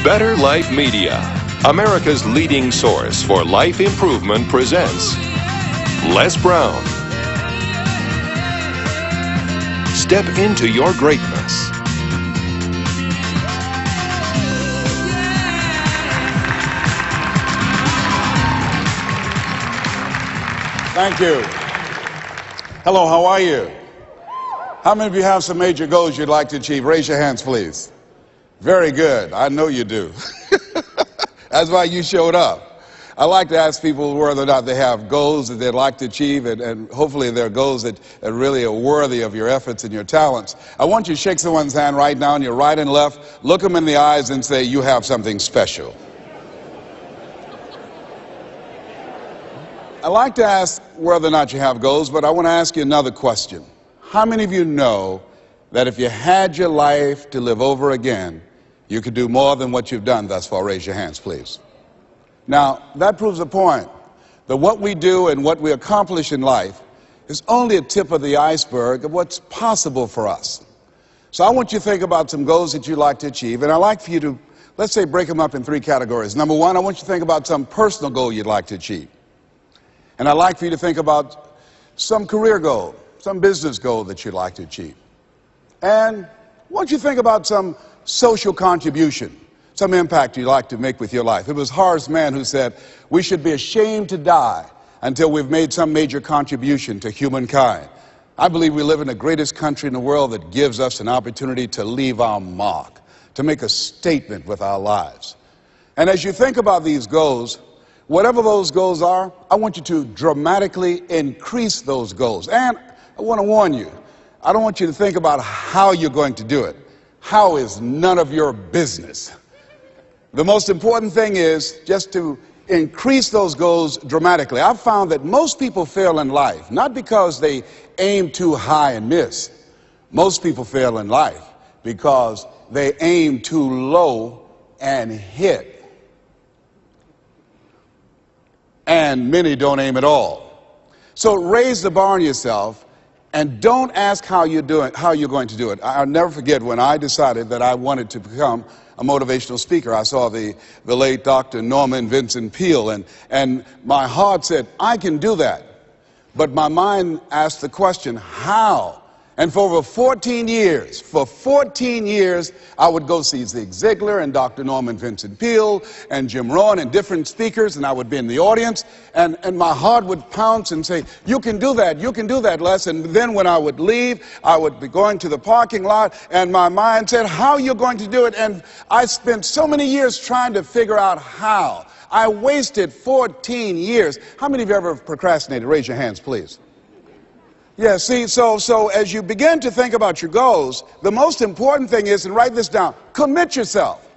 Better Life Media, America's leading source for life improvement, presents Les Brown. Step into your greatness. Thank you. Hello, how are you? How many of you have some major goals you'd like to achieve? Raise your hands, please. Very good. I know you do. That's why you showed up. I like to ask people whether or not they have goals that they'd like to achieve, and hopefully they're goals that really are worthy of your efforts and your talents. I want you to shake someone's hand right now, on your right and left, look them in the eyes and say, you have something special. I like to ask whether or not you have goals, but I want to ask you another question. How many of you know that if you had your life to live over again, you could do more than what you've done thus far? Raise your hands, please. Now, that proves a point, that what we do and what we accomplish in life is only a tip of the iceberg of what's possible for us. So I want you to think about some goals that you'd like to achieve, and I'd like for you to, let's say, break them up in three categories. Number one, I want you to think about some personal goal you'd like to achieve. And I'd like for you to think about some career goal, some business goal that you'd like to achieve. And I want you to think about some social contribution, some impact you'd like to make with your life. It was Horace Mann who said, we should be ashamed to die until we've made some major contribution to humankind. I believe we live in the greatest country in the world that gives us an opportunity to leave our mark, to make a statement with our lives. And as you think about these goals, whatever those goals are, I want you to dramatically increase those goals. And I want to warn you, I don't want you to think about how you're going to do it. How is none of your business. The most important thing is just to increase those goals dramatically. I've found that most people fail in life, not because they aim too high and miss. Most people fail in life because they aim too low and hit. And many don't aim at all. So raise the bar on yourself and don't ask how you're going to do it. I'll never forget when I decided that I wanted to become a motivational speaker. I saw the late Dr. Norman Vincent Peale, and my heart said, I can do that. But my mind asked the question, how? And for over 14 years, I would go see Zig Ziglar and Dr. Norman Vincent Peale and Jim Rohn and different speakers, and I would be in the audience, and my heart would pounce and say, you can do that, Les. And then when I would leave, I would be going to the parking lot, and my mind said, how are you going to do it? And I spent so many years trying to figure out how. I wasted 14 years. How many of you ever procrastinated? Raise your hands, please. Yeah, see, so as you begin to think about your goals, the most important thing is, and write this down, commit yourself.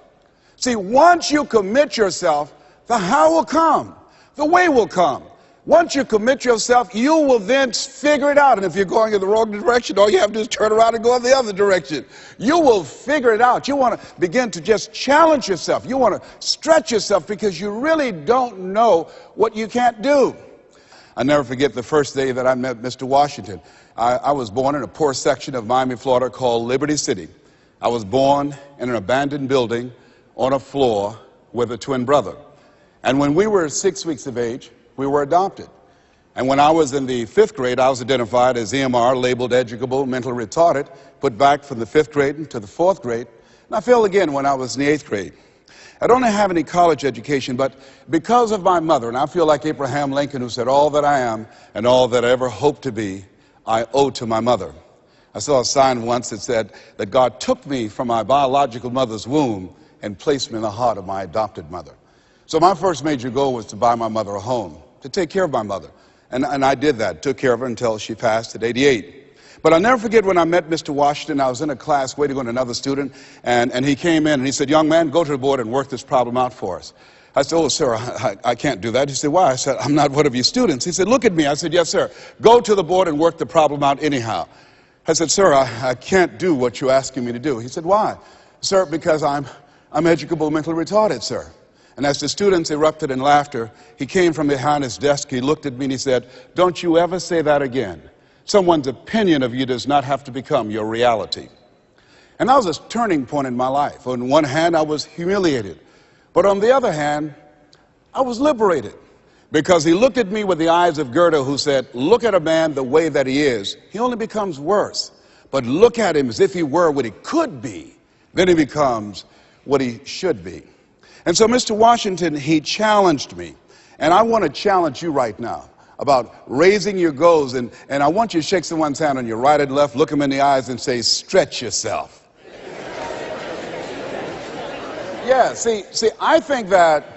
See, once you commit yourself, the how will come, the way will come. Once you commit yourself, you will then figure it out. And if you're going in the wrong direction, all you have to do is turn around and go in the other direction. You will figure it out. You want to begin to just challenge yourself. You want to stretch yourself because you really don't know what you can't do. I'll never forget the first day that I met Mr. Washington. I was born in a poor section of Miami, Florida called Liberty City. I was born in an abandoned building on a floor with a twin brother. And when we were 6 weeks of age, we were adopted. And when I was in the 5th grade, I was identified as EMR, labeled educable, mentally retarded, put back from the 5th grade into the 4th grade. And I failed again when I was in the 8th grade. I don't have any college education, but because of my mother, and I feel like Abraham Lincoln, who said, all that I am and all that I ever hope to be, I owe to my mother. I saw a sign once that said that God took me from my biological mother's womb and placed me in the heart of my adopted mother. So my first major goal was to buy my mother a home, to take care of my mother. And I did that, took care of her until she passed at 88. But I'll never forget when I met Mr. Washington. I was in a class waiting on another student, and he came in and he said, young man, go to the board and work this problem out for us. I said, oh, sir, I can't do that. He said, why? I said, I'm not one of your students. He said, look at me. I said, yes, sir. Go to the board and work the problem out anyhow. I said, sir, I can't do what you're asking me to do. He said, why? Sir, because I'm educable, mentally retarded, sir. And as the students erupted in laughter, he came from behind his desk, he looked at me and he said, don't you ever say that again. Someone's opinion of you does not have to become your reality. And that was a turning point in my life. On one hand, I was humiliated. But on the other hand, I was liberated. Because he looked at me with the eyes of Goethe, who said, look at a man the way that he is. He only becomes worse. But look at him as if he were what he could be. Then he becomes what he should be. And so Mr. Washington, he challenged me. And I want to challenge you right now about raising your goals. And I want you to shake someone's hand on your right and left, look them in the eyes and say, stretch yourself. Yeah, see, I think that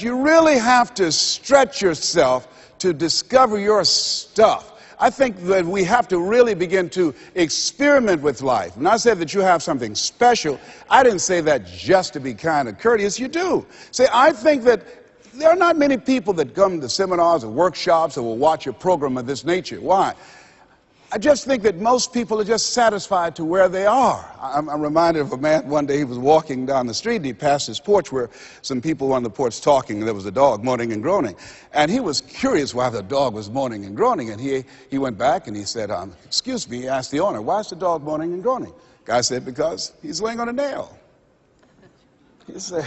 you really have to stretch yourself to discover your stuff. I think that we have to really begin to experiment with life. When I said that you have something special, I didn't say that just to be kind and courteous. You do. See, I think that there are not many people that come to seminars or workshops or will watch a program of this nature. Why? I just think that most people are just satisfied to where they are. I'm reminded of a man one day. He was walking down the street and he passed his porch where some people were on the porch talking, and there was a dog moaning and groaning. And he was curious why the dog was moaning and groaning. And he went back and he said, excuse me, he asked the owner, why is the dog moaning and groaning? Guy said, because he's laying on a nail. He said,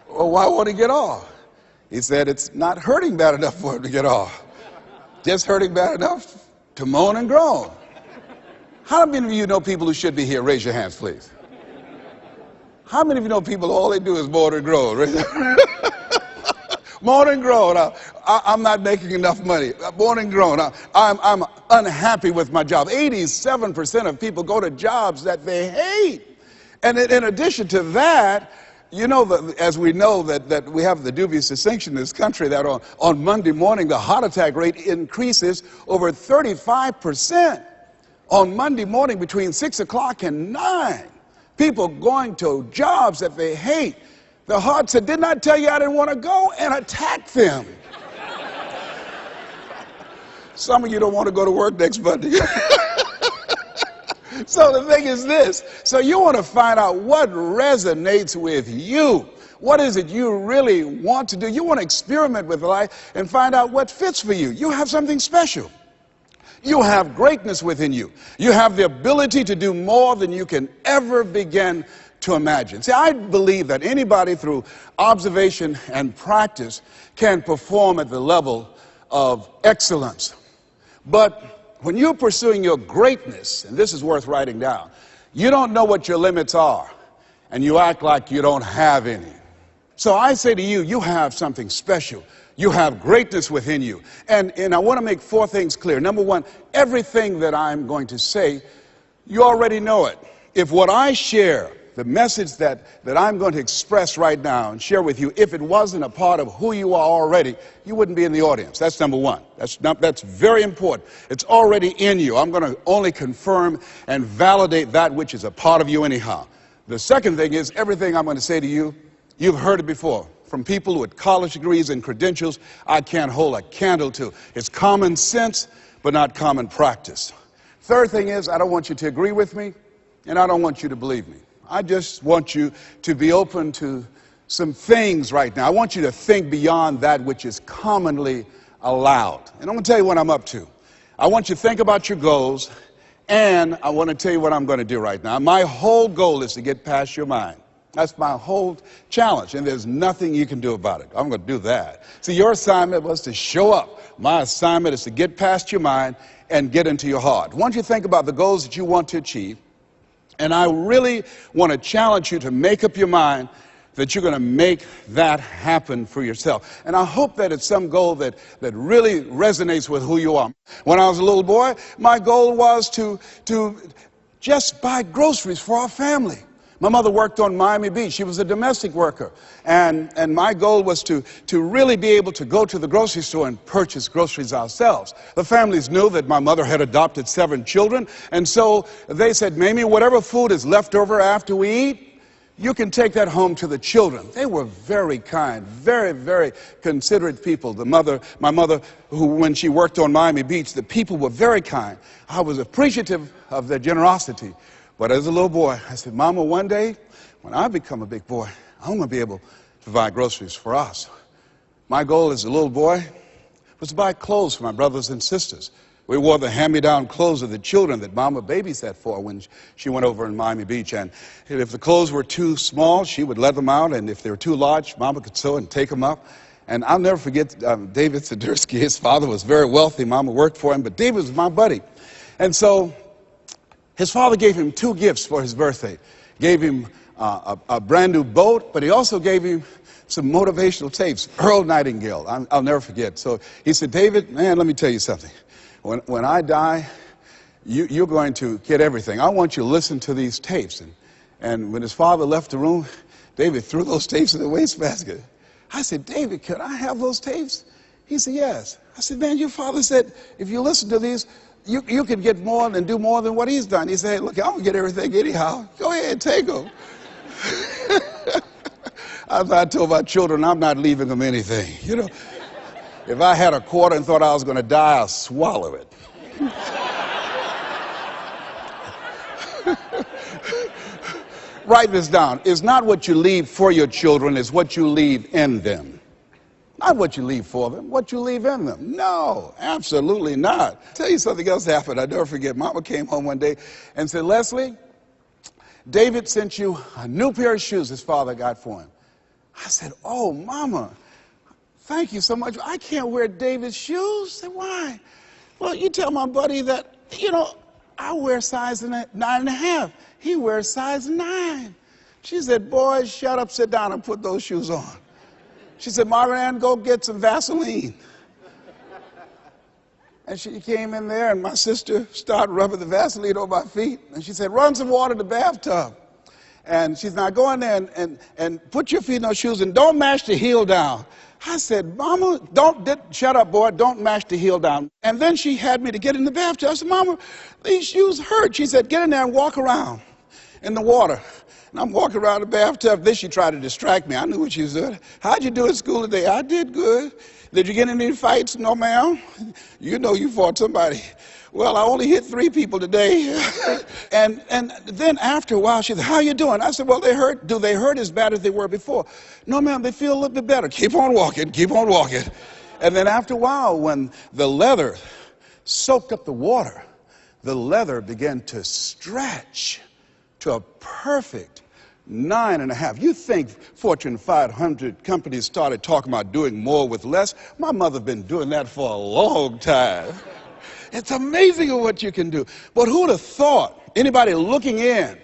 well, why won't he get off? He said, it's not hurting bad enough for him to get off. Just hurting bad enough to moan and groan. How many of you know people who should be here? Raise your hands, please. How many of you know people, all they do is moan and groan? Moan and groan. I'm not making enough money. Moan and groan. I'm unhappy with my job. 87% of people go to jobs that they hate. And in addition to that, you know, as we know that we have the dubious distinction in this country that on Monday morning the heart attack rate increases over 35%. On Monday morning between 6 o'clock and 9, people going to jobs that they hate. The heart said, didn't I tell you I didn't want to go? And attack them. Some of you don't want to go to work next Monday. So the thing is this. So you want to find out what resonates with you. What is it you really want to do? You want to experiment with life and find out what fits for you. You have something special. You have greatness within you. You have the ability to do more than you can ever begin to imagine. See, I believe that anybody through observation and practice can perform at the level of excellence. But when you're pursuing your greatness, and this is worth writing down, you don't know what your limits are, and you act like you don't have any. So I say to you, you have something special. You have greatness within you. And I want to make 4 things clear. Number 1, everything that I'm going to say, you already know it. If what I share, the message that I'm going to express right now and share with you, if it wasn't a part of who you are already, you wouldn't be in the audience. That's number 1. That's very important. It's already in you. I'm going to only confirm and validate that which is a part of you anyhow. The second thing is, everything I'm going to say to you, you've heard it before. From people with college degrees and credentials, I can't hold a candle to. It's common sense, but not common practice. Third thing is, I don't want you to agree with me, and I don't want you to believe me. I just want you to be open to some things right now. I want you to think beyond that which is commonly allowed. And I'm going to tell you what I'm up to. I want you to think about your goals, and I want to tell you what I'm going to do right now. My whole goal is to get past your mind. That's my whole challenge, and there's nothing you can do about it. I'm going to do that. See, your assignment was to show up. My assignment is to get past your mind and get into your heart. Once you think about the goals that you want to achieve, and I really want to challenge you to make up your mind that you're going to make that happen for yourself. And I hope that it's some goal that really resonates with who you are. When I was a little boy, my goal was to just buy groceries for our family. My mother worked on Miami Beach. She was a domestic worker. And my goal was to really be able to go to the grocery store and purchase groceries ourselves. The families knew that my mother had adopted 7 children. And so they said, Mamie, whatever food is left over after we eat, you can take that home to the children. They were very kind, very, very considerate people. My mother, who when she worked on Miami Beach, the people were very kind. I was appreciative of their generosity. But as a little boy, I said, Mama, one day, when I become a big boy, I'm going to be able to buy groceries for us. My goal as a little boy was to buy clothes for my brothers and sisters, We wore the hand-me-down clothes of the children that Mama babysat for when she went over in Miami Beach. And if the clothes were too small, she would let them out. And if they were too large, Mama could sew and take them up. And I'll never forget David Sidursky. His father was very wealthy. Mama worked for him, but David was my buddy. And so his father gave him 2 gifts for his birthday. Gave him a brand new boat, but he also gave him some motivational tapes. Earl Nightingale, I'll never forget. So he said, David, man, let me tell you something. When I die, you're going to get everything. I want you to listen to these tapes. And when his father left the room, David threw those tapes in the wastebasket. I said, David, can I have those tapes? He said, yes. I said, man, your father said, if you listen to these, you can get more and do more than what he's done. He said, hey, look, I'm going to get everything anyhow. Go ahead, take them. I told my children, I'm not leaving them anything. You know, if I had a quarter and thought I was going to die, I'll swallow it. Write this down. It's not what you leave for your children, it's what you leave in them. Not what you leave for them, what you leave in them. No, absolutely not. I'll tell you something else happened. I never forget. Mama came home one day and said, Leslie, David sent you a new pair of shoes his father got for him. I said, oh, Mama, thank you so much. I can't wear David's shoes. I said, why? Well, you tell my buddy that, you know, I wear size 9.5. He wears size 9. She said, boy, shut up, sit down, and put those shoes on. She said, Marvin Ann, go get some Vaseline. And she came in there, and my sister started rubbing the Vaseline on my feet. And she said, run some water in the bathtub. And she's now go in there and put your feet in those shoes and don't mash the heel down. I said, Mama, shut up, boy, don't mash the heel down. And then she had me to get in the bathtub. I said, Mama, these shoes hurt. She said, get in there and walk around in the water. And I'm walking around the bathtub. Then she tried to distract me. I knew what she was doing. How'd you do at school today? I did good. Did you get in any fights? No, ma'am. You know you fought somebody. Well, I only hit 3 people today. and then after a while, she said, how you doing? I said, well, they hurt. Do they hurt as bad as they were before? No, ma'am, they feel a little bit better. Keep on walking, keep on walking. And then after a while, when the leather soaked up the water, the leather began to stretch to a perfect 9.5. You think Fortune 500 companies started talking about doing more with less? My mother's been doing that for a long time. It's amazing what you can do. But who would have thought, anybody looking in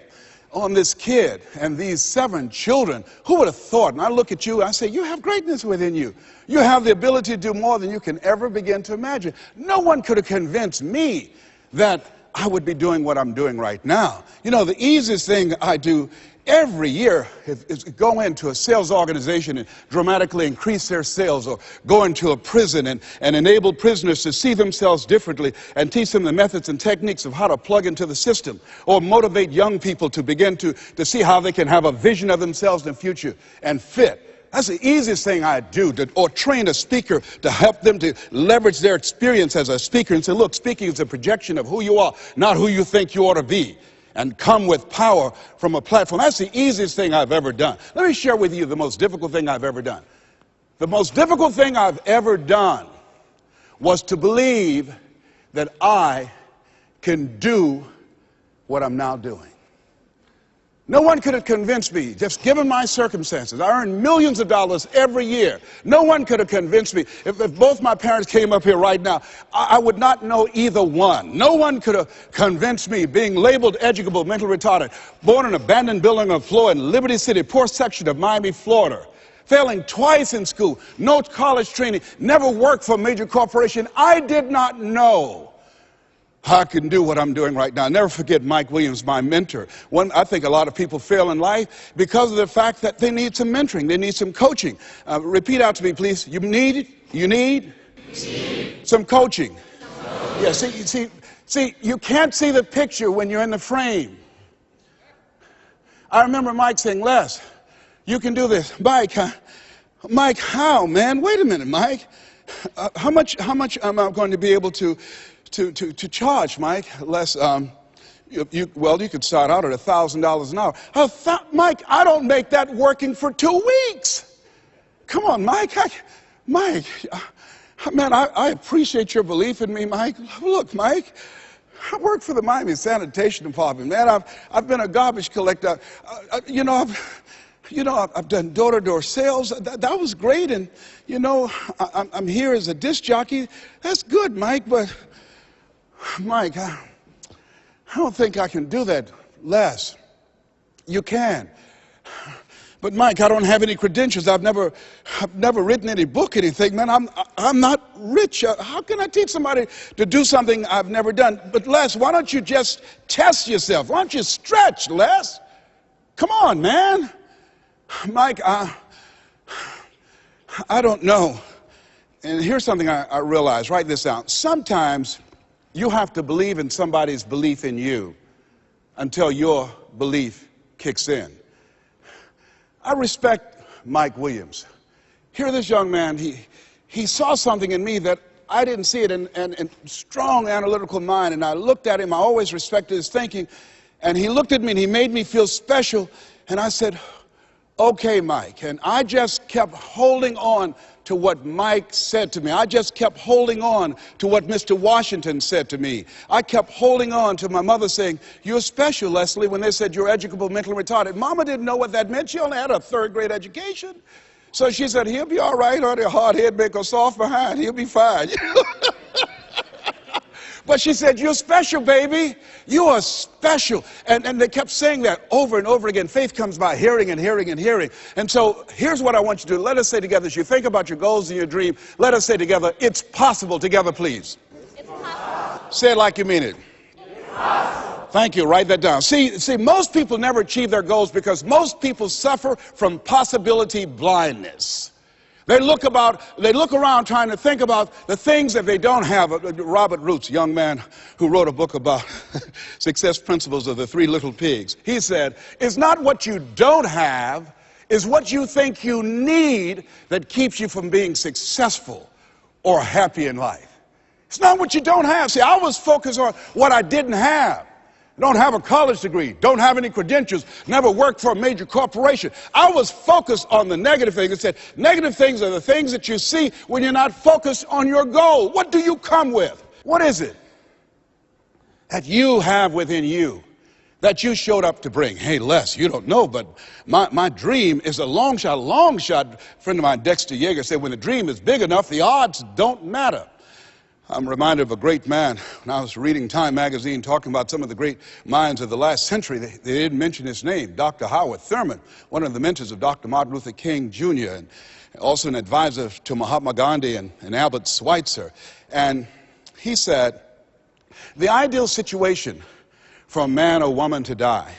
on this kid and these 7 children, who would have thought? And I look at you and I say, you have greatness within you. You have the ability to do more than you can ever begin to imagine. No one could have convinced me that I would be doing what I'm doing right now. You know, the easiest thing I do every year is go into a sales organization and dramatically increase their sales, or go into a prison and enable prisoners to see themselves differently and teach them the methods and techniques of how to plug into the system, or motivate young people to begin to see how they can have a vision of themselves in the future and fit. That's the easiest thing I do, or train a speaker to help them to leverage their experience as a speaker and say, look, speaking is a projection of who you are, not who you think you ought to be, and come with power from a platform. That's the easiest thing I've ever done. Let me share with you the most difficult thing I've ever done. The most difficult thing I've ever done was to believe that I can do what I'm now doing. No one could have convinced me, just given my circumstances. I earn millions of dollars every year. No one could have convinced me. If both my parents came up here right now, I would not know either one. No one could have convinced me, being labeled educable, mentally retarded, born in an abandoned building on the floor in Liberty City, poor section of Miami, Florida, failing twice in school, no college training, never worked for a major corporation. I did not know I can do what I'm doing right now. I'll never forget Mike Williams, my mentor. I think a lot of people fail in life because of the fact that they need some mentoring. They need some coaching. Repeat out to me, please. You need some coaching. Yeah, see, you can't see the picture when you're in the frame. I remember Mike saying, Les, you can do this. Mike, how, man? Wait a minute, Mike. How much am I going to be able to charge, Mike? Les, you could start out at $1,000 an hour. Mike, I don't make that working for 2 weeks. Come on, Mike. Man, I appreciate your belief in me, Mike. Look, Mike, I work for the Miami Sanitation Department, man. I've been a garbage collector. I've done door-to-door sales. That was great, and I'm here as a disc jockey. That's good, Mike. But Mike, I don't think I can do that, Les. You can. But Mike, I don't have any credentials. I've never written any book, anything, man. I'm not rich. How can I teach somebody to do something I've never done? But Les, why don't you just test yourself? Why don't you stretch, Les? Come on, man. Mike, I don't know. And here's something I realized. Write this down. Sometimes you have to believe in somebody's belief in you until your belief kicks in. I respect Mike Williams. Here, this young man, he saw something in me that I didn't see it, and strong analytical mind, and I looked at him. I always respected his thinking, and he looked at me and he made me feel special, and I said, okay, Mike. And I just kept holding on to what Mike said to me. I just kept holding on to what Mr. Washington said to me. I kept holding on to my mother saying, you're special, Leslie, when they said you're educable, mentally retarded. Mama didn't know what that meant. She only had a third-grade education. So she said, he'll be all right, honey, a hard head make a soft behind. He'll be fine. But she said, you're special, baby. You are special. And they kept saying that over and over again. Faith comes by hearing and hearing and hearing. And so here's what I want you to do. Let us say together, as you think about your goals and your dream, let us say together, it's possible. Together, please. It's possible. Say it like you mean it. It's possible. Thank you. Write that down. See, most people never achieve their goals because most people suffer from possibility blindness. They look around trying to think about the things that they don't have. Robert Roots, young man who wrote a book about success principles of the Three Little Pigs. He said, it's not what you don't have, it's what you think you need that keeps you from being successful or happy in life. It's not what you don't have. See, I was focused on what I didn't have. Don't have a college degree, don't have any credentials, never worked for a major corporation. I was focused on the negative things. It said, negative things are the things that you see when you're not focused on your goal. What do you come with? What is it that you have within you that you showed up to bring? Hey, Les, you don't know, but my dream is a long shot. A friend of mine, Dexter Yeager, said, when the dream is big enough, the odds don't matter. I'm reminded of a great man when I was reading Time magazine talking about some of the great minds of the last century. They didn't mention his name, Dr. Howard Thurman, one of the mentors of Dr. Martin Luther King Jr., and also an advisor to Mahatma Gandhi and Albert Schweitzer. And he said, the ideal situation for a man or woman to die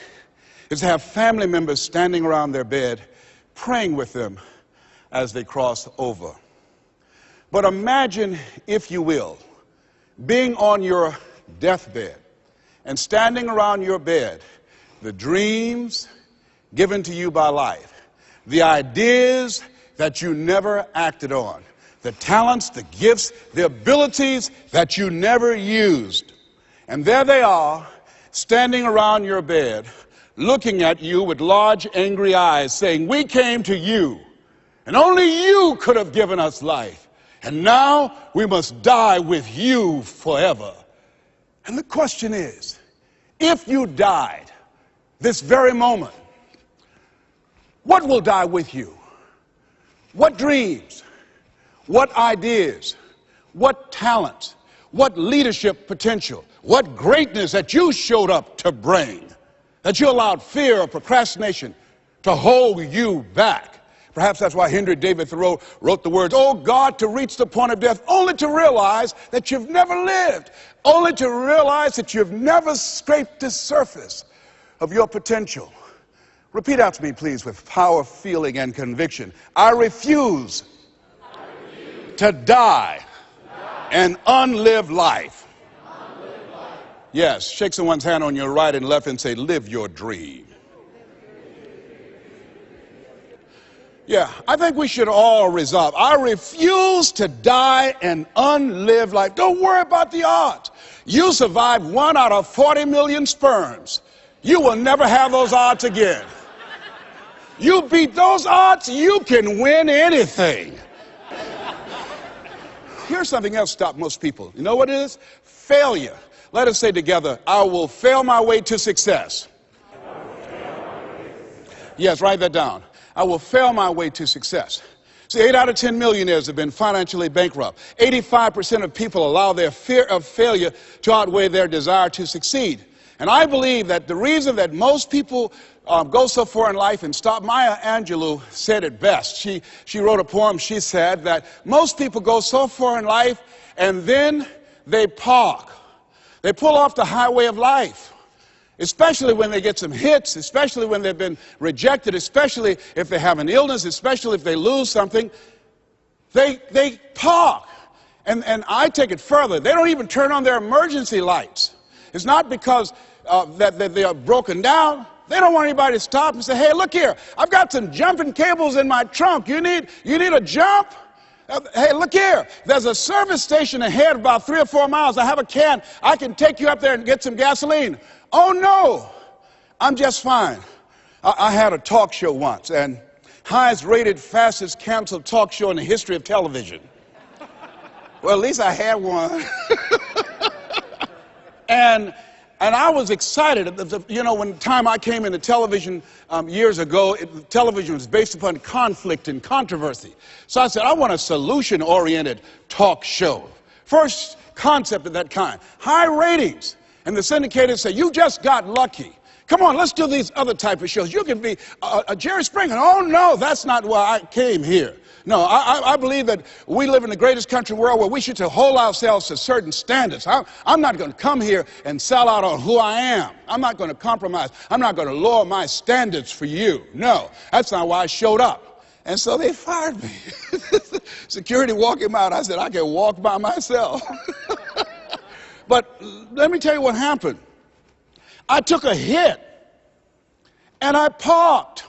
is to have family members standing around their bed praying with them as they cross over. But imagine, if you will, being on your deathbed and standing around your bed, the dreams given to you by life, the ideas that you never acted on, the talents, the gifts, the abilities that you never used. And there they are, standing around your bed, looking at you with large, angry eyes, saying, we came to you, and only you could have given us life. And now we must die with you forever. And the question is, if you died this very moment, what will die with you? What dreams? What ideas? What talents? What leadership potential? What greatness that you showed up to bring? That you allowed fear or procrastination to hold you back? Perhaps that's why Henry David Thoreau wrote the words, oh God, to reach the point of death, only to realize that you've never lived, only to realize that you've never scraped the surface of your potential. Repeat out to me, please, with power, feeling, and conviction. I refuse to die an unlived life. Yes, shake someone's hand on your right and left and say, live your dream. Yeah, I think we should all resolve. I refuse to die an unlived life. Don't worry about the odds. You survived 1 out of 40 million sperms. You will never have those odds again. You beat those odds, you can win anything. here's something else stops most people. You know what it is? Failure. Let us say together, I will fail my way to success. Yes, write that down. I will fail my way to success. See, 8 out of 10 millionaires have been financially bankrupt. 85% of people allow their fear of failure to outweigh their desire to succeed. And I believe that the reason that most people go so far in life and stop, Maya Angelou said it best. She wrote a poem. She said that most people go so far in life and then they park. They pull off the highway of life, especially when they get some hits, especially when they've been rejected, especially if they have an illness, especially if they lose something. They park. And I take it further. They don't even turn on their emergency lights. It's not because that they are broken down. They don't want anybody to stop and say, hey, look here, I've got some jumping cables in my trunk. You need a jump? Hey, look here, there's a service station ahead about 3 or 4 miles. I have a can. I can take you up there and get some gasoline. Oh, no, I'm just fine. I had a talk show once, and highest rated, fastest canceled talk show in the history of television. Well, at least I had one. And I was excited. You know, when the time I came into television years ago, television was based upon conflict and controversy. So I said, I want a solution-oriented talk show. First concept of that kind. High ratings. And the syndicators say, you just got lucky. Come on, let's do these other type of shows. You can be a Jerry Springer. Oh, no, that's not why I came here. No, I believe that we live in the greatest country in the world where we should hold ourselves to certain standards. I'm not going to come here and sell out on who I am. I'm not going to compromise. I'm not going to lower my standards for you. No, that's not why I showed up. And so they fired me. Security walked him out. I said, I can walk by myself. But let me tell you what happened. I took a hit, and I parked.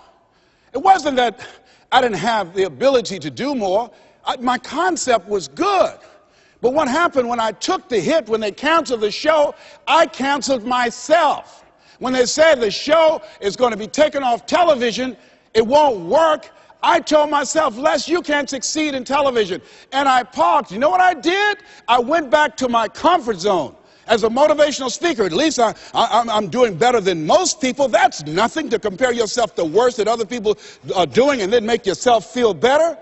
It wasn't that I didn't have the ability to do more. My concept was good. But what happened when I took the hit, when they canceled the show, I canceled myself. When they said the show is going to be taken off television, it won't work, I told myself, Les, you can't succeed in television. And I parked. You know what I did? I went back to my comfort zone. As a motivational speaker, at least I'm doing better than most people. That's nothing to compare yourself to worse that other people are doing and then make yourself feel better.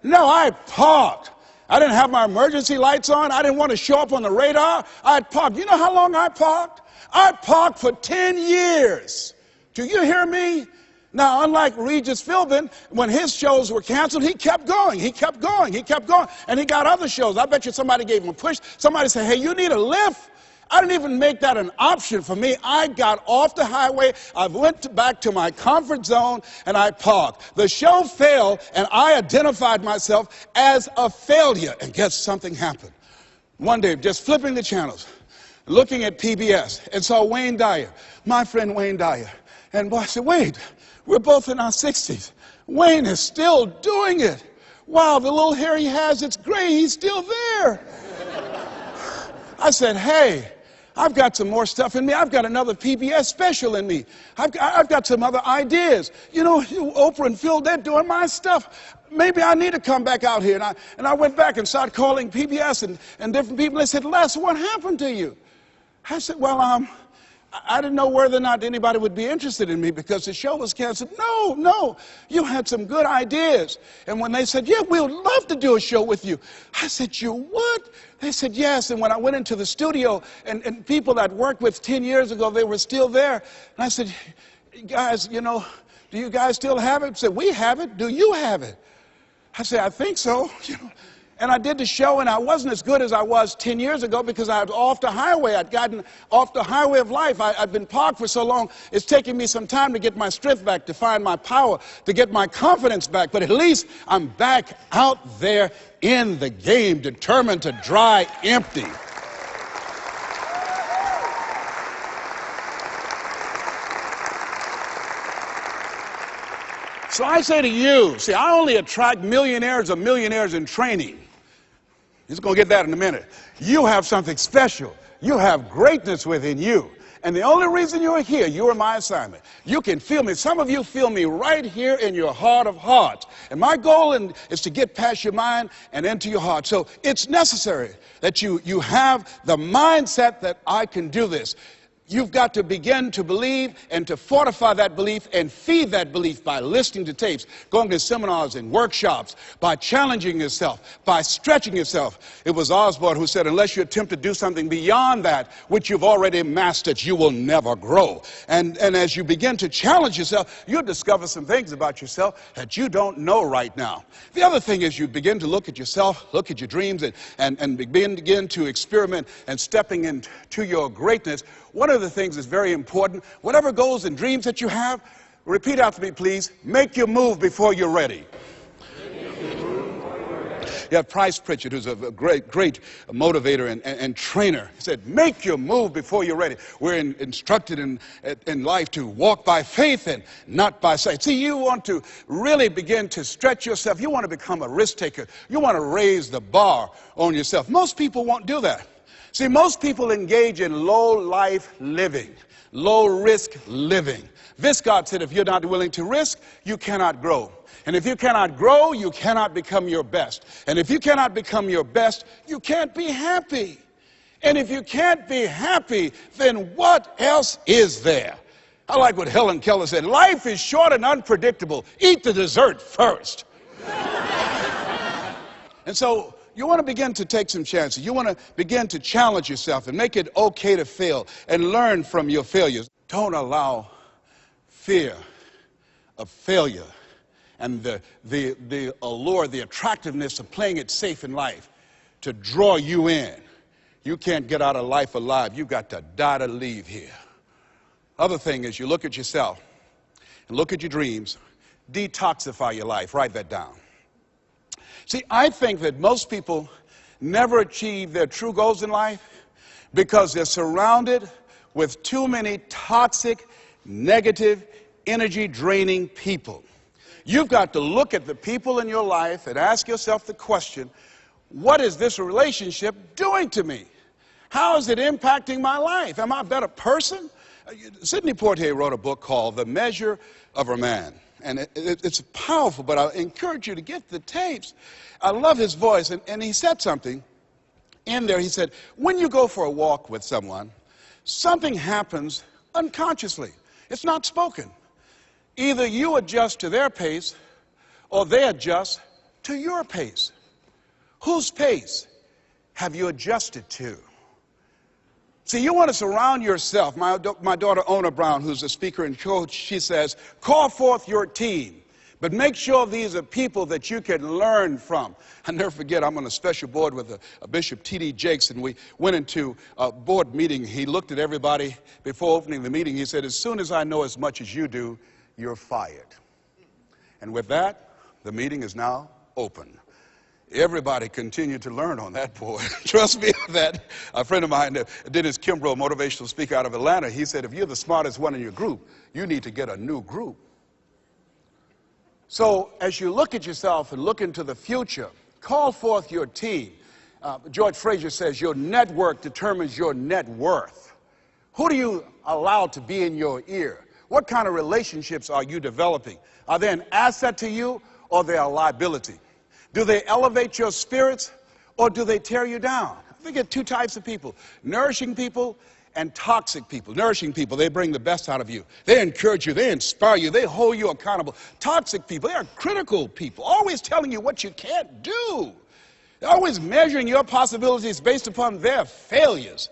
No, I parked. I didn't have my emergency lights on. I didn't want to show up on the radar. I parked. You know how long I parked? I parked for 10 years. Do you hear me? Now, unlike Regis Philbin, when his shows were canceled, he kept going. He kept going. He kept going. And he got other shows. I bet you somebody gave him a push. Somebody said, hey, you need a lift? I didn't even make that an option for me. I got off the highway, I went back to my comfort zone, and I parked. The show failed, and I identified myself as a failure. And guess something happened. One day, just flipping the channels, looking at PBS, and saw Wayne Dyer, my friend Wayne Dyer. And boy, I said, Wayne, we're both in our 60s. Wayne is still doing it. Wow, the little hair he has, it's gray, he's still there. I said, hey, I've got some more stuff in me. I've got another PBS special in me. I've got some other ideas. You know, Oprah and Phil, they're doing my stuff. Maybe I need to come back out here. And I went back and started calling PBS and different people. They said, Les, what happened to you? I said, well, I didn't know whether or not anybody would be interested in me because the show was canceled. No, you had some good ideas. And when they said, yeah, we would love to do a show with you, I said, you would? They said, yes. And when I went into the studio, and people that worked with 10 years ago, they were still there. And I said, guys, you know, do you guys still have it? They said, we have it. Do you have it? I said, I think so. You know. And I did the show, and I wasn't as good as I was 10 years ago because I was off the highway. I'd gotten off the highway of life. I'd been parked for so long, it's taken me some time to get my strength back, to find my power, to get my confidence back. But at least I'm back out there in the game, determined to dry empty. So I say to you, see, I only attract millionaires or millionaires in training. You're going to get that in a minute. You have something special. You have greatness within you. And the only reason you're here, you are my assignment. You can feel me. Some of you feel me right here in your heart of hearts. And my goal is to get past your mind and into your heart. So it's necessary that you have the mindset that I can do this. You've got to begin to believe and to fortify that belief and feed that belief by listening to tapes, going to seminars and workshops, by challenging yourself, by stretching yourself. It was Osborne who said, unless you attempt to do something beyond that which you've already mastered, you will never grow. And as you begin to challenge yourself, you'll discover some things about yourself that you don't know right now. The other thing is you begin to look at yourself, look at your dreams, and begin to experiment and stepping into your greatness. One of the things that's very important, whatever goals and dreams that you have, repeat after me, please. Make your move before you're ready. You have Price Pritchett, who's a great motivator and trainer. He said, make your move before you're ready. We're instructed in life to walk by faith and not by sight. See, you want to really begin to stretch yourself. You want to become a risk taker. You want to raise the bar on yourself. Most people won't do that. See, most people engage in low-life living, low-risk living. Viscard said, if you're not willing to risk, you cannot grow. And if you cannot grow, you cannot become your best. And if you cannot become your best, you can't be happy. And if you can't be happy, then what else is there? I like what Helen Keller said, life is short and unpredictable. Eat the dessert first. And so, you want to begin to take some chances. You want to begin to challenge yourself and make it okay to fail and learn from your failures. Don't allow fear of failure and the allure, the attractiveness of playing it safe in life to draw you in. You can't get out of life alive. You've got to die to leave here. Other thing is you look at yourself and look at your dreams. Detoxify your life. Write that down. See, I think that most people never achieve their true goals in life because they're surrounded with too many toxic, negative, energy-draining people. You've got to look at the people in your life and ask yourself the question, what is this relationship doing to me? How is it impacting my life? Am I a better person? Sidney Poitier wrote a book called The Measure of a Man. And it's powerful, but I encourage you to get the tapes. I love his voice. And he said something in there. He said, when you go for a walk with someone, something happens unconsciously. It's not spoken. Either you adjust to their pace or they adjust to your pace. Whose pace have you adjusted to? See, you want to surround yourself. My daughter, Ona Brown, who's a speaker and coach, she says, call forth your team, but make sure these are people that you can learn from. I'll never forget, I'm on a special board with a Bishop T.D. Jakes, and we went into a board meeting. He looked at everybody before opening the meeting. He said, as soon as I know as much as you do, you're fired. And with that, the meeting is now open. Everybody continued to learn on that board. Trust me that a friend of mine, Dennis Kimbrough, motivational speaker out of Atlanta, he said, if you're the smartest one in your group, you need to get a new group. So as you look at yourself and look into the future, call forth your team. George Fraser says your network determines your net worth. Who do you allow to be in your ear? What kind of relationships are you developing? Are they an asset to you or they are a liability? Do they elevate your spirits or do they tear you down? I think of two types of people, nourishing people and toxic people. Nourishing people, they bring the best out of you. They encourage you, they inspire you, they hold you accountable. Toxic people, they are critical people, always telling you what you can't do. They're always measuring your possibilities based upon their failures.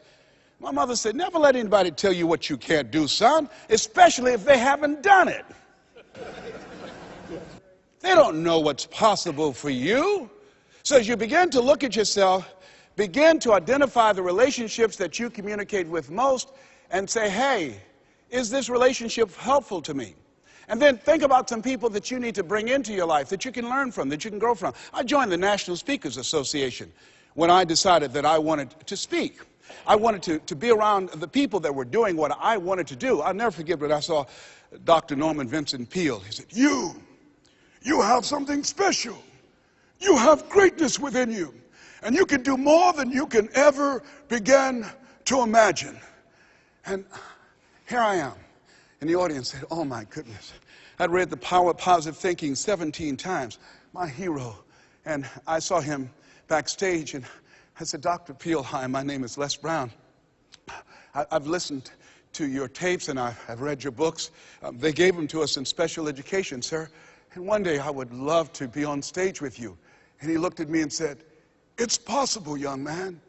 My mother said, never let anybody tell you what you can't do, son, especially if they haven't done it. They don't know what's possible for you. So as you begin to look at yourself, begin to identify the relationships that you communicate with most and say, hey, is this relationship helpful to me? And then think about some people that you need to bring into your life that you can learn from, that you can grow from. I joined the National Speakers Association when I decided that I wanted to speak. I wanted to be around the people that were doing what I wanted to do. I'll never forget when I saw Dr. Norman Vincent Peale. He said, you have something special. You have greatness within you. And you can do more than you can ever begin to imagine. And Here I am. And the audience said, oh my goodness. I'd read The Power of Positive Thinking 17 times, my hero. And I saw him backstage and I said, Dr. Peel, hi, my name is Les Brown. I've listened to your tapes and I've read your books. They gave them to us in special education, sir. And one day I would love to be on stage with you. And he looked at me and said, it's possible, young man.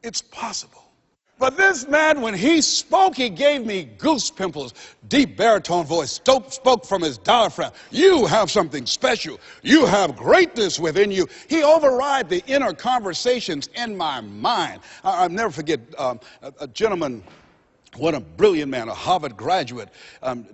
It's possible. But this man, when he spoke, he gave me goose pimples. Deep baritone voice, spoke from his diaphragm. You have something special. You have greatness within you. He override the inner conversations in my mind. I'll never forget a gentleman, what a brilliant man, a Harvard graduate,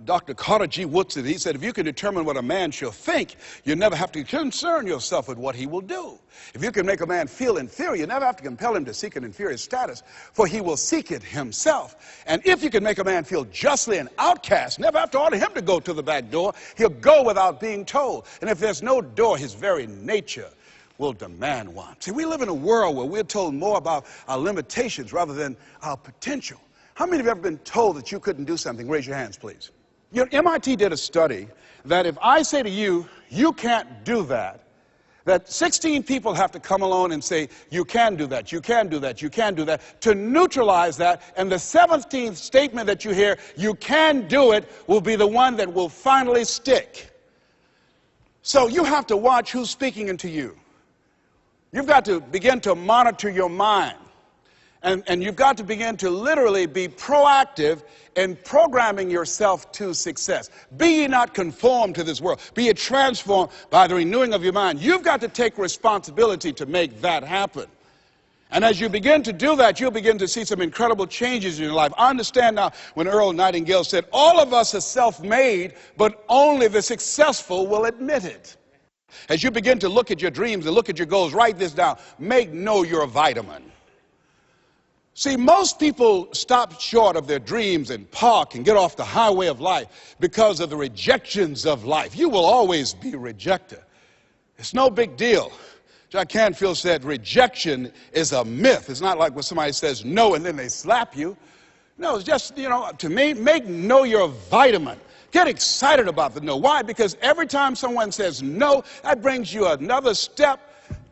Dr. Carter G. Woodson. He said, if you can determine what a man shall think, you never have to concern yourself with what he will do. If you can make a man feel inferior, you never have to compel him to seek an inferior status, for he will seek it himself. And if you can make a man feel justly an outcast, never have to order him to go to the back door. He'll go without being told. And if there's no door, his very nature will demand one. See, we live in a world where we're told more about our limitations rather than our potential. How many of you have ever been told that you couldn't do something? Raise your hands, please. You know, MIT did a study that if I say to you, you can't do that, that 16 people have to come along and say, you can do that, you can do that, you can do that, to neutralize that, and the 17th statement that you hear, you can do it, will be the one that will finally stick. So you have to watch who's speaking into you. You've got to begin to monitor your mind. And you've got to begin to literally be proactive in programming yourself to success. Be ye not conformed to this world. Be ye transformed by the renewing of your mind. You've got to take responsibility to make that happen. And as you begin to do that, you'll begin to see some incredible changes in your life. I understand now when Earl Nightingale said, all of us are self-made, but only the successful will admit it. As you begin to look at your dreams and look at your goals, write this down. Know you're a vitamin. See, most people stop short of their dreams and park and get off the highway of life because of the rejections of life. You will always be rejected. It's no big deal. Jack Canfield said rejection is a myth. It's not like when somebody says no and then they slap you. No, it's just, to me, know you're a vitamin. Get excited about the no. Why? Because every time someone says no, that brings you another step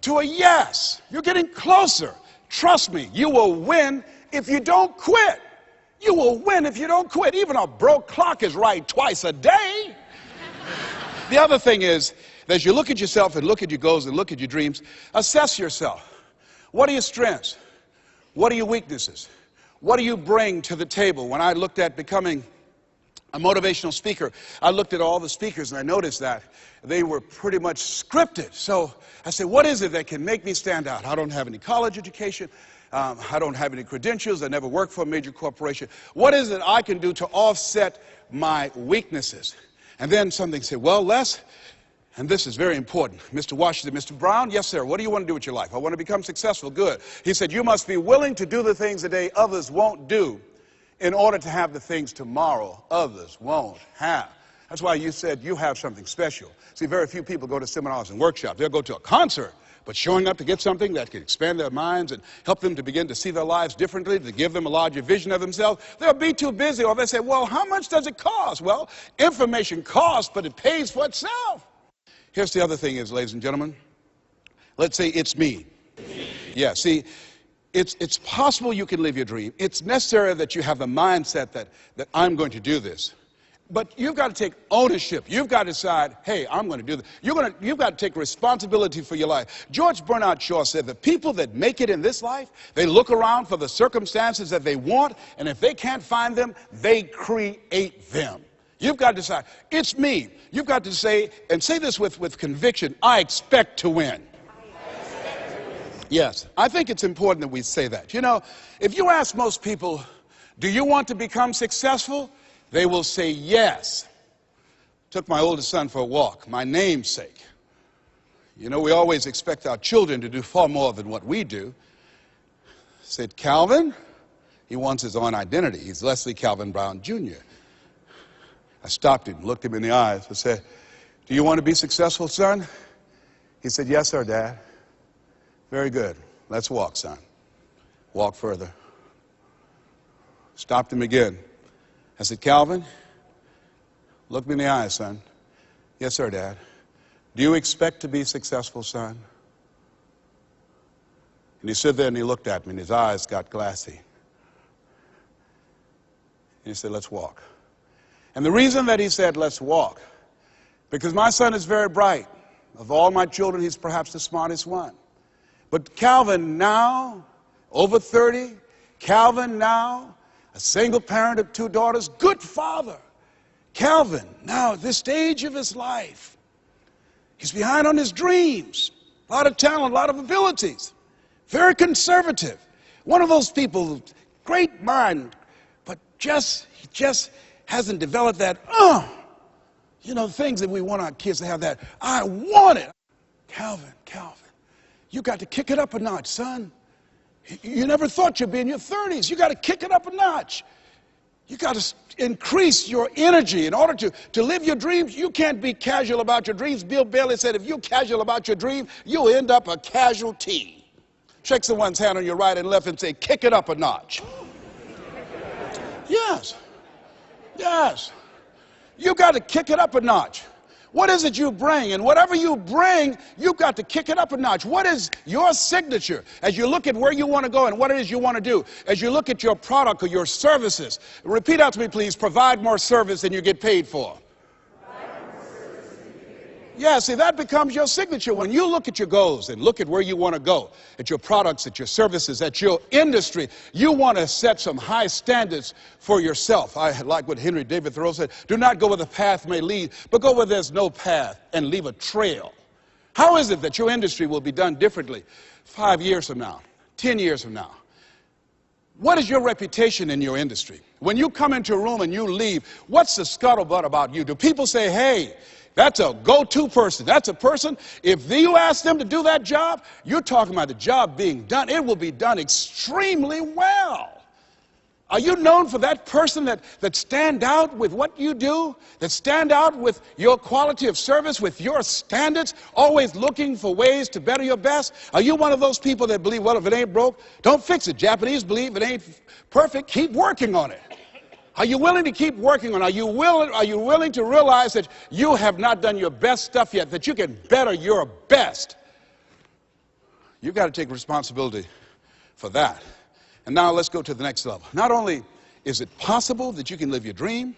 to a yes. You're getting closer. Trust me, you will win if you don't quit. You will win if you don't quit. Even a broke clock is right twice a day. The other thing is, as you look at yourself and look at your goals and look at your dreams, assess yourself. What are your strengths? What are your weaknesses? What do you bring to the table? When I looked at becoming a motivational speaker, I looked at all the speakers and I noticed that they were pretty much scripted. So I said, what is it that can make me stand out? I don't have any college education. I don't have any credentials. I never worked for a major corporation. What is it I can do to offset my weaknesses? And then something said, well, Les, and this is very important. Mr. Washington, Mr. Brown, yes, sir. What do you want to do with your life? I want to become successful. Good. He said, you must be willing to do the things today others won't do in order to have the things tomorrow others won't have. That's why you said you have something special. See, very few people go to seminars and workshops. They'll go to a concert, but showing up to get something that can expand their minds and help them to begin to see their lives differently, to give them a larger vision of themselves, they'll be too busy. Or they say, well, how much does it cost? Well, information costs, but it pays for itself. Here's the other thing is, ladies and gentlemen, let's say it's me. Yeah, see, it's possible you can live your dream. It's necessary that you have the mindset that I'm going to do this. But you've got to take ownership. You've got to decide, hey, I'm going to do this. You've got to take responsibility for your life. George Bernard Shaw said, the people that make it in this life, they look around for the circumstances that they want, and if they can't find them, they create them. You've got to decide, it's me. You've got to say, and say this with conviction, I expect to win. Yes, I think it's important that we say that. You know, if you ask most people, do you want to become successful? They will say yes. Took my oldest son for a walk, my namesake. You know, we always expect our children to do far more than what we do. Said, Calvin, he wants his own identity. He's Leslie Calvin Brown, Jr. I stopped him, looked him in the eyes, and said, do you want to be successful, son? He said, yes, sir, Dad. Very good. Let's walk, son. Walk further. Stopped him again. I said, Calvin, look me in the eye, son. Yes, sir, Dad. Do you expect to be successful, son? And he stood there and he looked at me and his eyes got glassy. And he said, let's walk. And the reason that he said, let's walk, because my son is very bright. Of all my children, he's perhaps the smartest one. But Calvin now, over 30, Calvin now, a single parent of 2 daughters, good father. Calvin now at this stage of his life, he's behind on his dreams. A lot of talent, a lot of abilities. Very conservative. One of those people, great mind, but he just hasn't developed that, things that we want our kids to have that, I want it. Calvin, you got to kick it up a notch, son. You never thought you'd be in your 30s. You got to kick it up a notch. You got to increase your energy in order to live your dreams. You can't be casual about your dreams. Bill Bailey said, if you're casual about your dream, you'll end up a casualty. Shake someone's hand on your right and left and say, kick it up a notch. Yes. You got to kick it up a notch. What is it you bring? And whatever you bring, you've got to kick it up a notch. What is your signature as you look at where you want to go and what it is you want to do? As you look at your product or your services, repeat out to me, please, provide more service than you get paid for. Yeah, see, that becomes your signature. When you look at your goals and look at where you want to go, at your products, at your services, at your industry, you want to set some high standards for yourself. I like what Henry David Thoreau said, do not go where the path may lead, but go where there's no path and leave a trail. How is it that your industry will be done differently 5 years from now, 10 years from now? What is your reputation in your industry? When you come into a room and you leave, what's the scuttlebutt about you? Do people say, hey, that's a go-to person. That's a person, if you ask them to do that job, you're talking about the job being done. It will be done extremely well. Are you known for that person that stand out with what you do, that stand out with your quality of service, with your standards, always looking for ways to better your best? Are you one of those people that believe, well, if it ain't broke, don't fix it? Japanese believe if it ain't perfect, keep working on it. Are you willing to keep working on it? Are you willing to realize that you have not done your best stuff yet, that you can better your best? You've got to take responsibility for that. And now let's go to the next level. Not only is it possible that you can live your dream,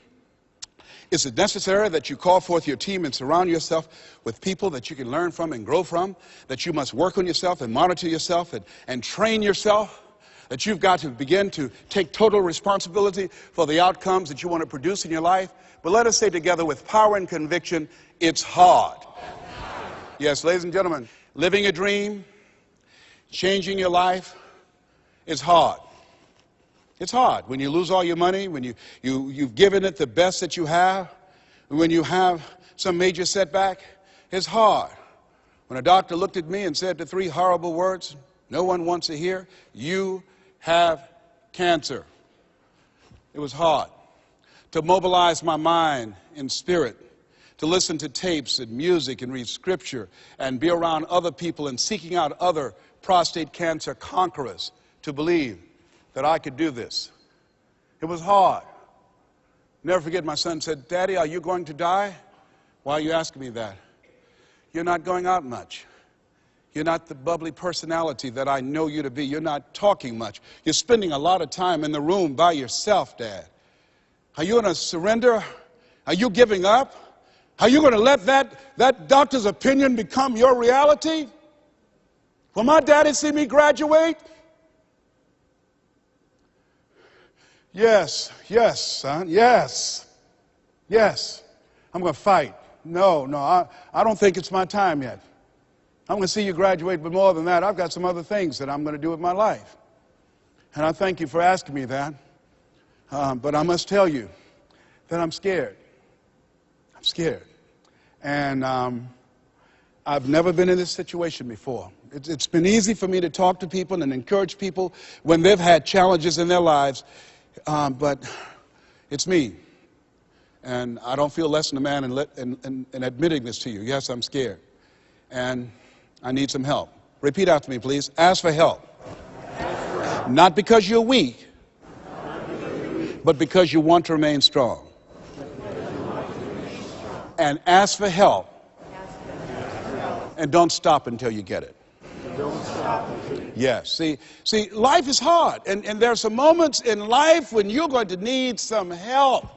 is it necessary that you call forth your team and surround yourself with people that you can learn from and grow from, that you must work on yourself and monitor yourself and train yourself, that you've got to begin to take total responsibility for the outcomes that you want to produce in your life. But let us say together with power and conviction, it's hard. Yes, ladies and gentlemen, living a dream, changing your life is hard. It's hard when you lose all your money, when you've given it the best that you have, when you have some major setback. It's hard. When a doctor looked at me and said the 3 horrible words no one wants to hear, you have cancer. It was hard to mobilize my mind and spirit, to listen to tapes and music and read scripture and be around other people and seeking out other prostate cancer conquerors to believe that I could do this. It was hard. Never forget, my son said, Daddy, are you going to die? Why are you asking me that? You're not going out much. You're not the bubbly personality that I know you to be. You're not talking much. You're spending a lot of time in the room by yourself, Dad. Are you going to surrender? Are you giving up? Are you going to let that doctor's opinion become your reality? Will my daddy see me graduate? Yes, son, yes. I'm going to fight. No, I don't think it's my time yet. I'm going to see you graduate, but more than that, I've got some other things that I'm going to do with my life. And I thank you for asking me that. But I must tell you that I'm scared. I'm scared. And I've never been in this situation before. It's been easy for me to talk to people and encourage people when they've had challenges in their lives. But it's me. And I don't feel less than a man in admitting this to you. Yes, I'm scared. And I need some help. Repeat after me, please. Ask for help. Not because you're weak, but because you want to remain strong. And ask for help. And don't stop until you get it. Yes, see, life is hard, and there are some moments in life when you're going to need some help.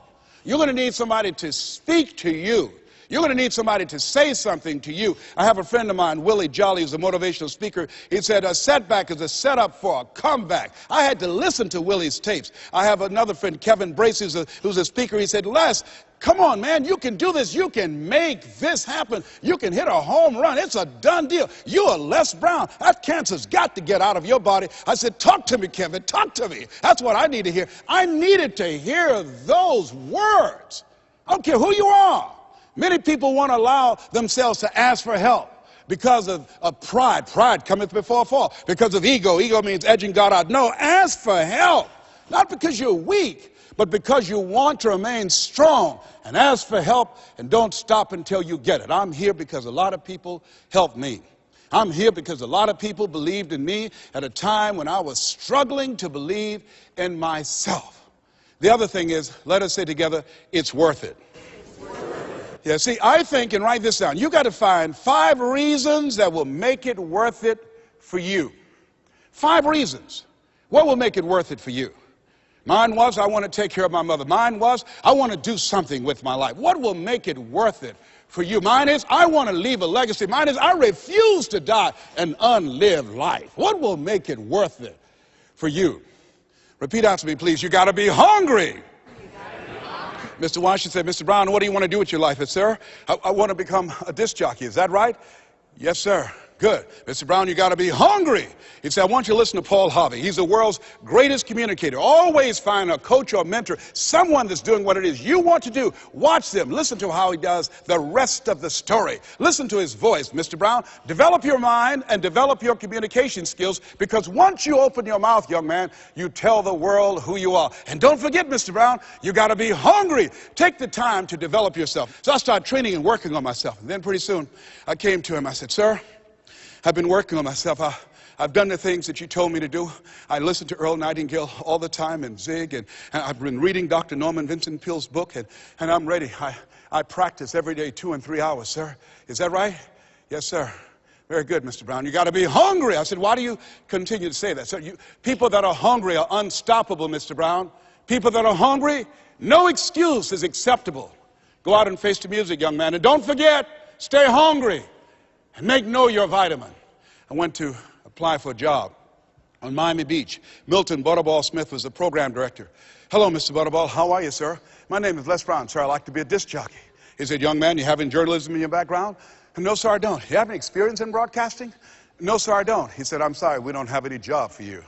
You're going to need somebody to speak to you. You're going to need somebody to say something to you. I have a friend of mine, Willie Jolly, who's a motivational speaker. He said, a setback is a setup for a comeback. I had to listen to Willie's tapes. I have another friend, Kevin Brace, who's a speaker. He said, Les, come on, man, you can do this. You can make this happen. You can hit a home run. It's a done deal. You are Les Brown. That cancer's got to get out of your body. I said, talk to me, Kevin, talk to me. That's what I need to hear. I needed to hear those words. I don't care who you are. Many people won't allow themselves to ask for help because of pride. Pride cometh before a fall. Because of ego. Ego means edging God out. No, ask for help. Not because you're weak, but because you want to remain strong. And ask for help and don't stop until you get it. I'm here because a lot of people helped me. I'm here because a lot of people believed in me at a time when I was struggling to believe in myself. The other thing is, let us say together, it's worth it. Yeah, see, I think, and write this down, you got to find 5 reasons that will make it worth it for you. 5 reasons. What will make it worth it for you? Mine was, I want to take care of my mother. Mine was, I want to do something with my life. What will make it worth it for you? Mine is, I want to leave a legacy. Mine is, I refuse to die an unlived life. What will make it worth it for you? Repeat after me, please. You got to be hungry. Mr. Washington said, Mr. Brown, what do you want to do with your life? I said, sir, I want to become a disc jockey. Is that right? Yes, sir. Good. Mr. Brown, you got to be hungry. He said, I want you to listen to Paul Harvey. He's the world's greatest communicator. Always find a coach or mentor, someone that's doing what it is you want to do. Watch them. Listen to how he does the rest of the story. Listen to his voice. Mr. Brown, develop your mind and develop your communication skills, because once you open your mouth, young man, you tell the world who you are. And don't forget, Mr. Brown, you got to be hungry. Take the time to develop yourself. So I started training and working on myself. And then pretty soon I came to him. I said, sir, I've been working on myself. I've done the things that you told me to do. I listen to Earl Nightingale all the time and Zig, and I've been reading Dr. Norman Vincent Peale's book, and I'm ready. I practice every day 2 and 3 hours, sir. Is that right? Yes, sir. Very good, Mr. Brown. You got to be hungry. I said, why do you continue to say that? Sir, people that are hungry are unstoppable, Mr. Brown. People that are hungry, no excuse is acceptable. Go out and face the music, young man. And don't forget, stay hungry. And make Know Your Vitamin. I went to apply for a job on Miami Beach. Milton Butterball Smith was the program director. Hello, Mr. Butterball. How are you, sir? My name is Les Brown, sir. I like to be a disc jockey. He said, young man, you have any journalism in your background? No, sir, I don't. You have any experience in broadcasting? No, sir, I don't. He said, I'm sorry, we don't have any job for you.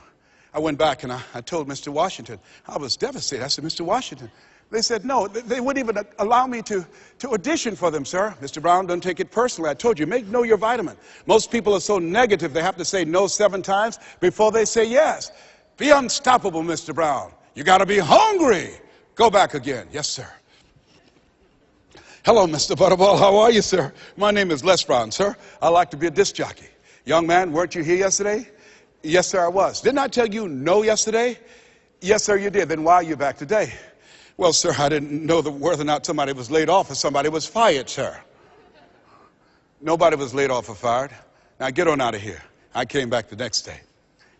I went back and I told Mr. Washington. I was devastated. I said, Mr. Washington. They said, no, they wouldn't even allow me to audition for them, sir. Mr. Brown, don't take it personally. I told you, Know Your Vitamin. Most people are so negative, they have to say no 7 times before they say yes. Be unstoppable, Mr. Brown. You got to be hungry. Go back again. Yes, sir. Hello, Mr. Butterball. How are you, sir? My name is Les Brown, sir. I like to be a disc jockey. Young man, weren't you here yesterday? Yes, sir, I was. Didn't I tell you no yesterday? Yes, sir, you did. Then why are you back today? Well, sir, I didn't know whether or not somebody was laid off or somebody was fired, sir. Nobody was laid off or fired. Now get on out of here. I came back the next day.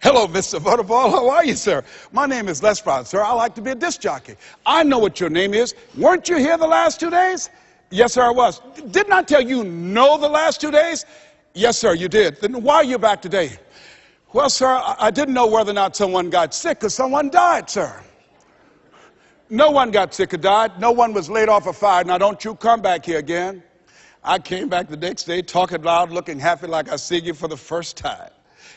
Hello, Mr. Butterball. How are you, sir? My name is Les Brown, sir. I like to be a disc jockey. I know what your name is. Weren't you here the last 2 days? Yes, sir, I was. Didn't I tell you no the last 2 days? Yes, sir, you did. Then why are you back today? Well, sir, I didn't know whether or not someone got sick or someone died, sir. No one got sick or died. No one was laid off or fired. Now, don't you come back here again. I came back the next day talking loud, looking happy like I see you for the first time.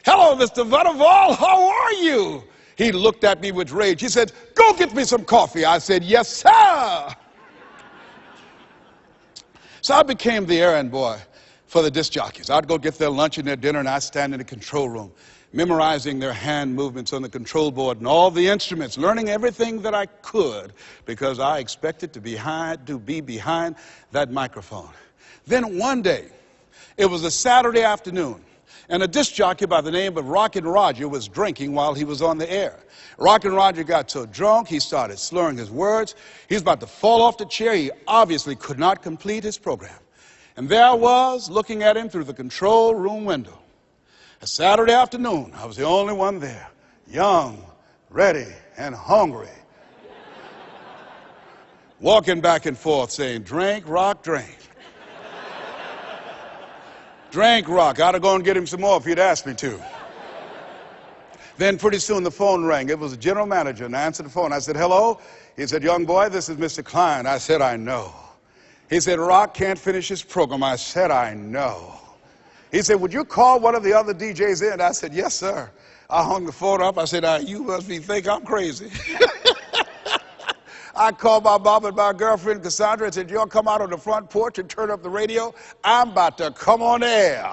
Hello, Mr. Butterball. How are you? He looked at me with rage. He said, go get me some coffee. I said, yes, sir. So I became the errand boy for the disc jockeys. I'd go get their lunch and their dinner, and I'd stand in the control room, memorizing their hand movements on the control board and all the instruments, learning everything that I could because I expected to be behind that microphone. Then one day, it was a Saturday afternoon, and a disc jockey by the name of Rockin' Roger was drinking while he was on the air. Rockin' Roger got so drunk he started slurring his words. He was about to fall off the chair. He obviously could not complete his program. And there I was, looking at him through the control room window. A Saturday afternoon, I was the only one there, young, ready, and hungry, walking back and forth saying, "Drink, rock, drink." Drink, rock. I'd have gone and get him some more if he'd asked me to. Then pretty soon the phone rang. It was the general manager, and I answered the phone. I said, "Hello?" He said, "Young boy, this is Mr. Klein." I said, "I know." He said, "Rock can't finish his program." I said, "I know." He said, "Would you call one of the other DJs in?" I said, "Yes, sir." I hung the phone up. I said, "You must think I'm crazy." I called my mom and my girlfriend, Cassandra, and said, "Y'all come out on the front porch and turn up the radio. I'm about to come on air."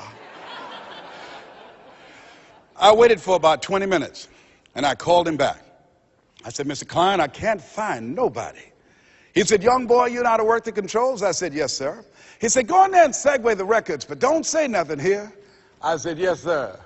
I waited for about 20 minutes, and I called him back. I said, "Mr. Klein, I can't find nobody." He said, "Young boy, you know how to work the controls?" I said, "Yes, sir." He said, "Go in there and segue the records, but don't say nothing here." I said, "Yes, sir."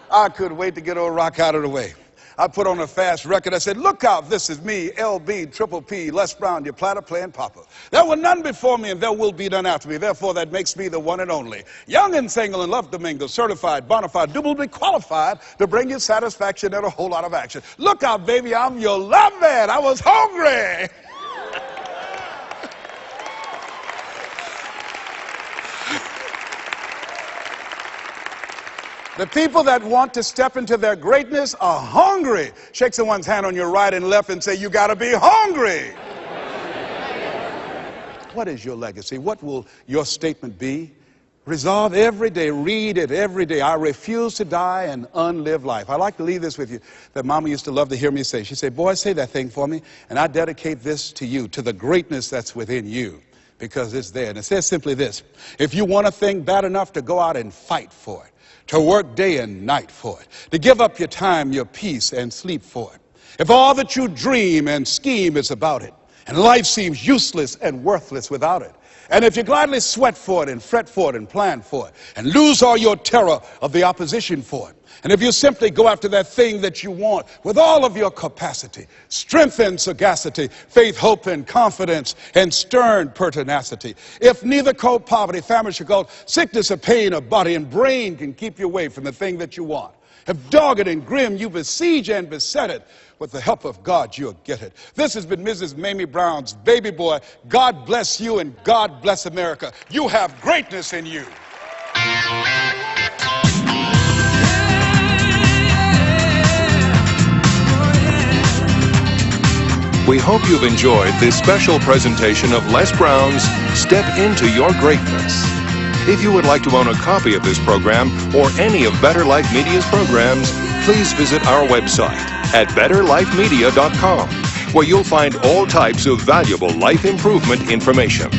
I couldn't wait to get old Rock out of the way. I put on a fast record. I said, "Look out, this is me, LB, Triple P, Les Brown, your platter playing Papa. There were none before me and there will be none after me. Therefore, that makes me the one and only. Young and single and love to mingle, certified, bona fide, doubly qualified to bring you satisfaction and a whole lot of action. Look out, baby, I'm your love man. I was hungry." The people that want to step into their greatness are hungry. Shake someone's hand on your right and left and say, "You got to be hungry." What is your legacy? What will your statement be? Resolve every day, read it every day. I refuse to die an unlived life. I like to leave this with you that Mama used to love to hear me say. She said, "Boy, say that thing for me, and I dedicate this to you, to the greatness that's within you, because it's there." And it says simply this: if you want a thing bad enough to go out and fight for it, to work day and night for it, to give up your time, your peace, and sleep for it. If all that you dream and scheme is about it, and life seems useless and worthless without it, and if you gladly sweat for it and fret for it and plan for it, and lose all your terror of the opposition for it, and if you simply go after that thing that you want with all of your capacity, strength and sagacity, faith, hope, and confidence, and stern pertinacity, if neither cold poverty, famine, shall sickness or pain of body and brain can keep you away from the thing that you want, if dogged and grim you besiege and beset it, with the help of God you'll get it. This has been Mrs. Mamie Brown's Baby Boy. God bless you and God bless America. You have greatness in you. We hope you've enjoyed this special presentation of Les Brown's Step Into Your Greatness. If you would like to own a copy of this program or any of Better Life Media's programs, please visit our website at betterlifemedia.com, where you'll find all types of valuable life improvement information.